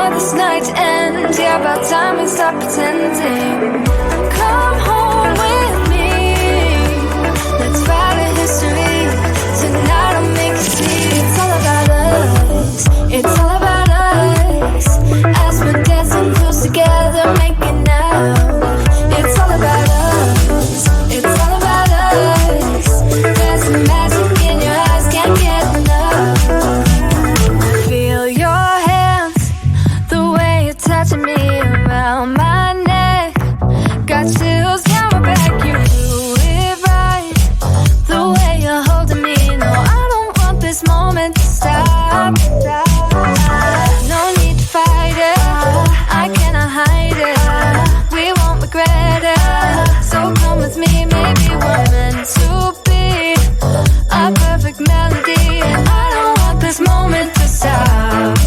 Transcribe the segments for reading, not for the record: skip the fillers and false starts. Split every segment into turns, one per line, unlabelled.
want this night to end. Yeah, about time we stop pretending. Come home with me. Let's write a history. Tonight I'll make you see. It's all about us. It's all about us. As we're dancing close together, making out. It's all about us. It's all about us. There's some magic in your eyes, can't get enough. Feel your hands, the way you're touching me around my neck. Got chills down my back, you do it right. The way you're holding me, no, I don't want this moment to stop. No need to fight it, I cannot hide it. We won't regret it, so come with me, maybe we're meant to be. A perfect melody, and I don't want this moment to stop.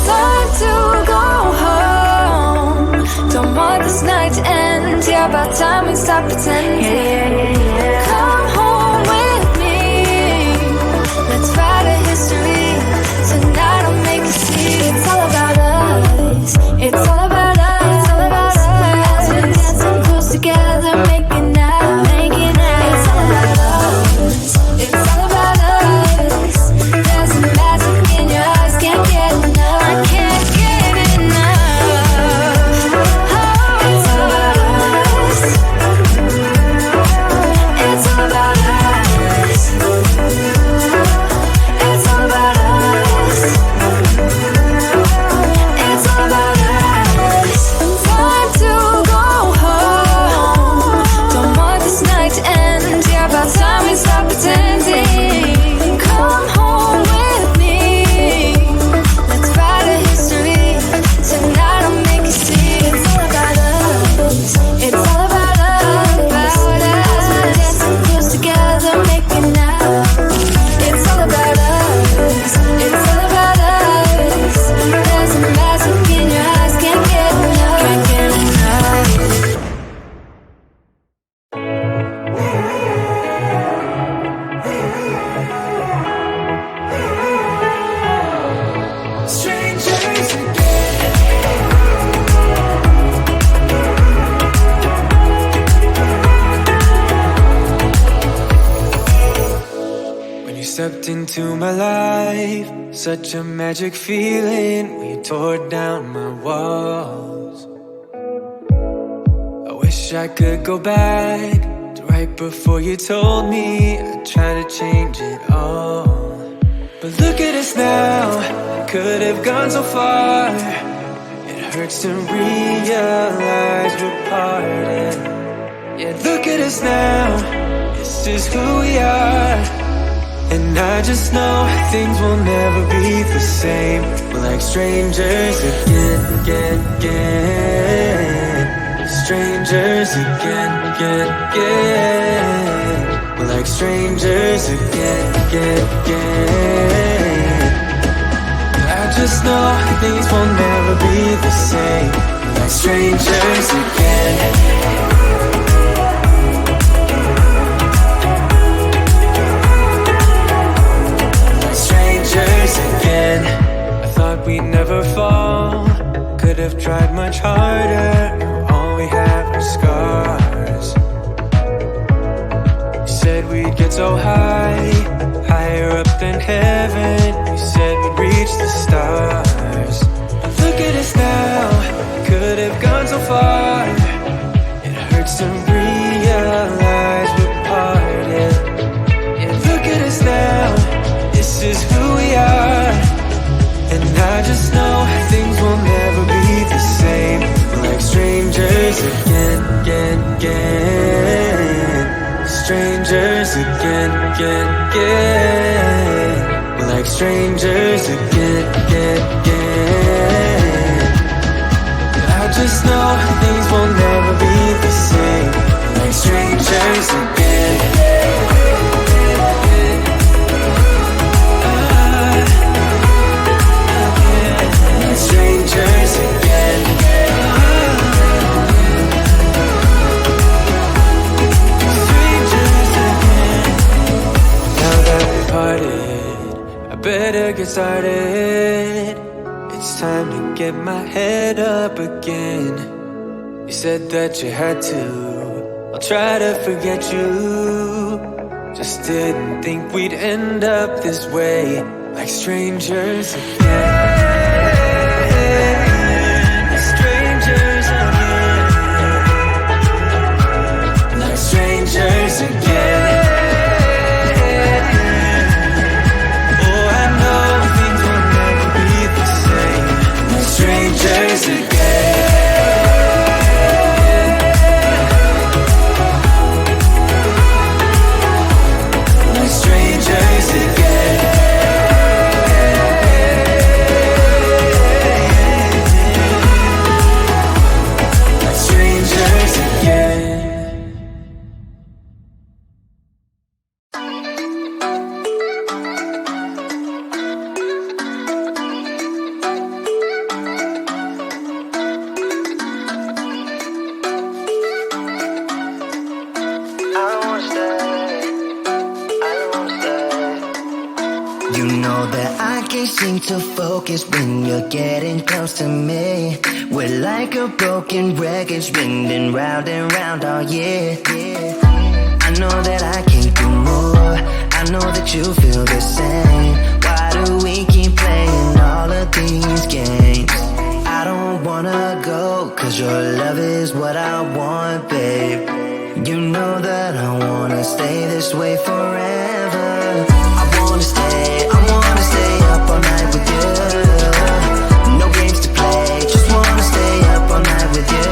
Time to go home. Don't want this night to end. Yeah, about time we stop pretending. Come home with me. Let's write a history. Tonight I'll make you see. It's all about us. It's all about us. It's all about us. As we're dancing close together, making out, making out. It's all about us. It's all about us. There's some magic in your eyes, can't get enough. I can't get enough. It's all about us. It's all about us. It's all about us. It's all about us. Time to go home. Don't want this night to end. Yeah, about time we stop pretending. Come home with me. Let's write a history. Tonight I'll make you see. It's all about us. It's all about us. About us. We're dancing close together, making out. It's all about us. It's all about us. There's a magic in your eyes, can't get enough. Can't get enough.
Strangers when you stepped into my life, such a magic feeling when you tore down my walls. I wish I could go back to right before you told me I'd try to change it all. But look at us now, could have gone so far. It hurts to realize we're parted. Yeah, look at us now, this is who we are. And I just know things will never be the same. We're like strangers again, again, again. Strangers again, again, again. We're like strangers again, again, again. I just know things will never be the same. We're like strangers again. Again, I thought we'd never fall. Could have tried much harder. Now all we have are scars. You said we'd get so high, higher up than heaven. You said we'd reach the stars. But look at us now, could have gone so far. It hurts to realize we're parted. Yeah, look at us now, this is who we are. And I just know things will never be the same. We're like strangers again, again, again. Strangers again, again, again. We're like strangers again, again, again. I just know things will never be the same. We're like strangers again. Strangers again. Strangers again. Now that we parted, I better get started. it's time to get my head up again. You said that you had to, I'll try to forget you. Just didn't think we'd end up this way, like strangers again. Strangers again. Like strangers again. Oh, I know things will never be the same, like strangers again.
You know that I can't seem to focus when you're getting close to me. We're like a broken record spinning round and round all year. I know that I can't do more. I know that you feel the same. Why do we keep playing all of these games? I don't wanna go, cause your love is what I want, babe. You know that I wanna stay this way forever. I wanna stay up all night with you. No games to play, just wanna stay up all night with you.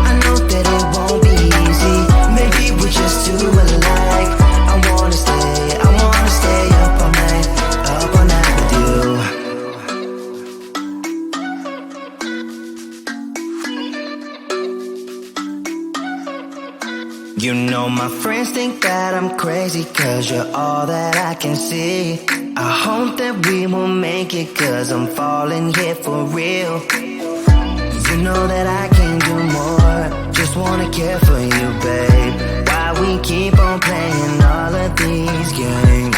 I know that it won't be easy, maybe we're just too alike. I wanna stay up all night with you. You know my friends think that I'm crazy, cause you're all that I can see. I hope that we will make it, cause I'm falling here for real. You know that I can't do more, just wanna care for you, babe. Why we keep on playing all of these games?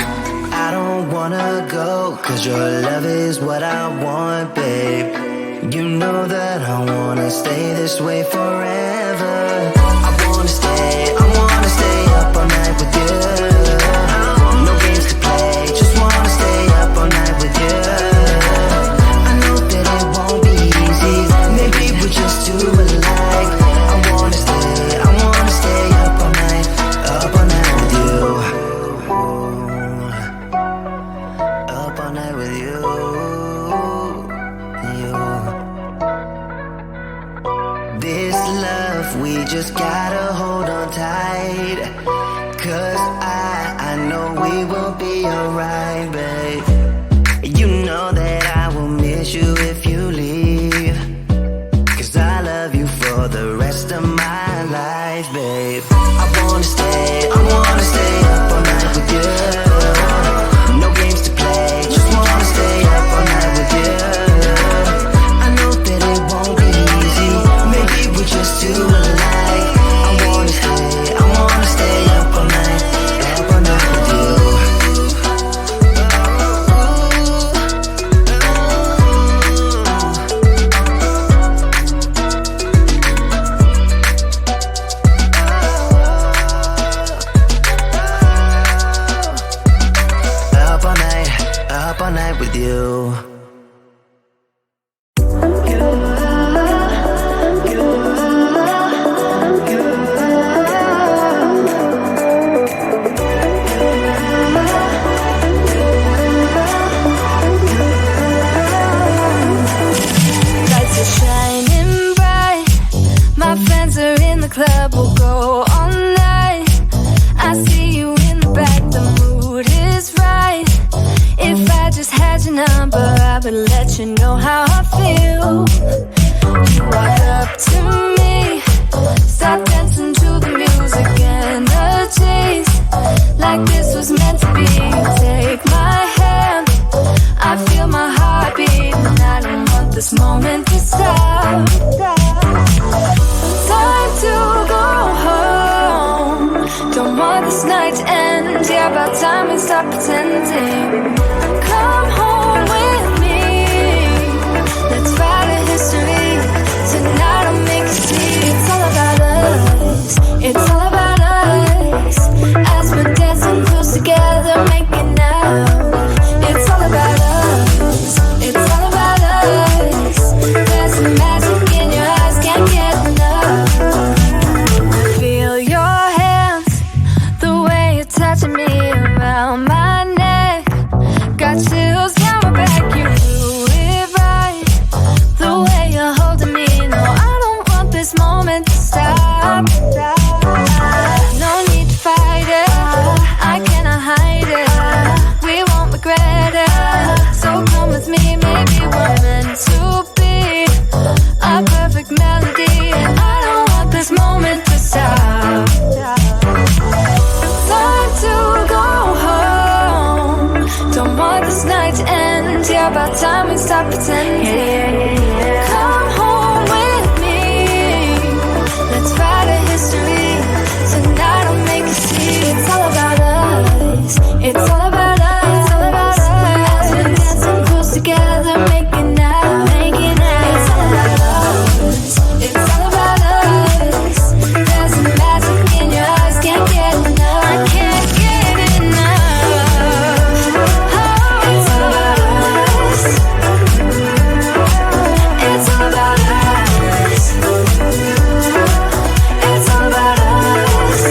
I don't wanna go, cause your love is what I want, babe. You know that I wanna stay this way forever. I wanna stay up all night with you. No games to play, just wanna stay up all night with you. I know that it won't be easy, maybe we're just too alike. I wanna stay up all night with you. Up all night with you. This love, we just gotta hold on tight. Cause I know we will be alright, babe. You know that I will miss you if you leave. Cause I love you for the rest of my life, babe. I wanna stay up all night with you. No games to play, just wanna stay up all night with you. I know that it won't be easy, maybe we're just too alike. I wanna stay up all night with you. Up all night with you.
Lights are shining bright. My friends are in the club, we'll go all night. I see you in the back, the mood is right. If I just had your number, I would let you know how I feel. You walk up to me, start dancing to the music and the chase. Like this was meant to be. Take my hand, I feel my heart beat, and I don't want this moment to stop. Time to go home, don't want this night to end. Yeah, about time we stop pretending. Come home with me, about time we stop pretending. Come home with me. Let's write a history. Tonight I'll make you see. It's all about us. It's all about us. It's all about us. We're dancing close together, making out, making out. It's all about us. It's all about us. There's a magic in your eyes, can't get enough. I can't get enough. Oh, it's all about us. It's all about us. It's all about us.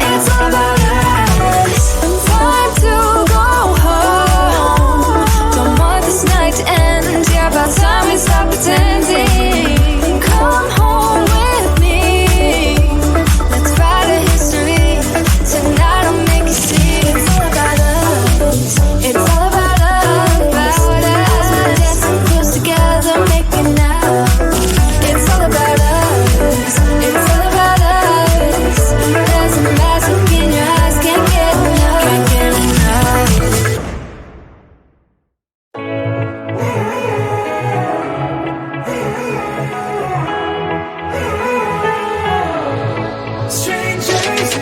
It's all about us. Time to go home. Don't want this night to end. Yeah, about time we stop pretending. Come home with me. Let's write a history. Tonight I'll make you see. It's all about us. It's all about us. We're dancing close together, making out. It's all about us. It's all about us. There's a magic in your eyes, can't get enough. Can't get enough.
Strangers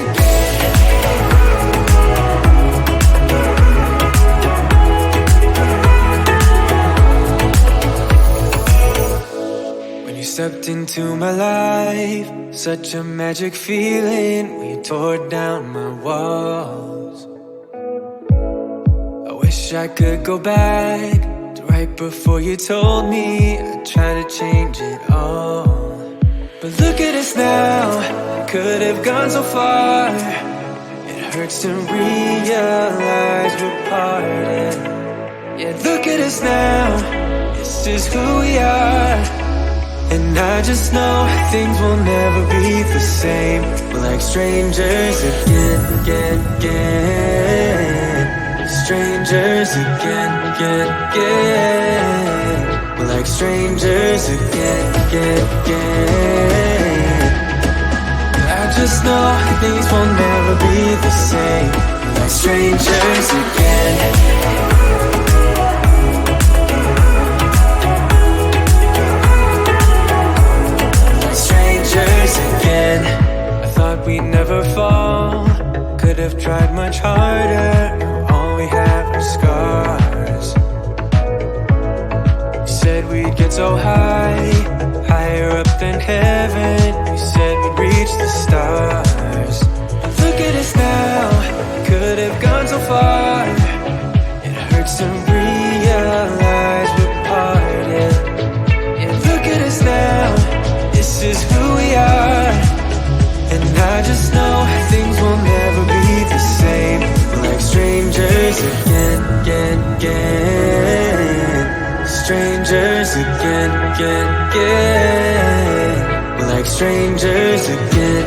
when you stepped into my life, such a magic feeling when you tore down my walls. I wish I could go back to right before you told me I'd try to change it all. But look at us now, could have gone so far. It hurts to realize we're parted. Yeah, look at us now, this is who we are. And I just know things will never be the same. We're like strangers again. Strangers again. We're like strangers again. I just know things will never be the same. We're like strangers again. Again, I thought we'd never fall. Could have tried much harder. Now all we have are scars. You said we'd get so high, higher up than heaven. You said we'd reach the stars. But look at us now, could have gone so far. It hurts to realize we're parted. Yeah, look at us now, this is who we are. And I just know things will never be the same. We're like strangers again. Strangers again. We're like strangers again.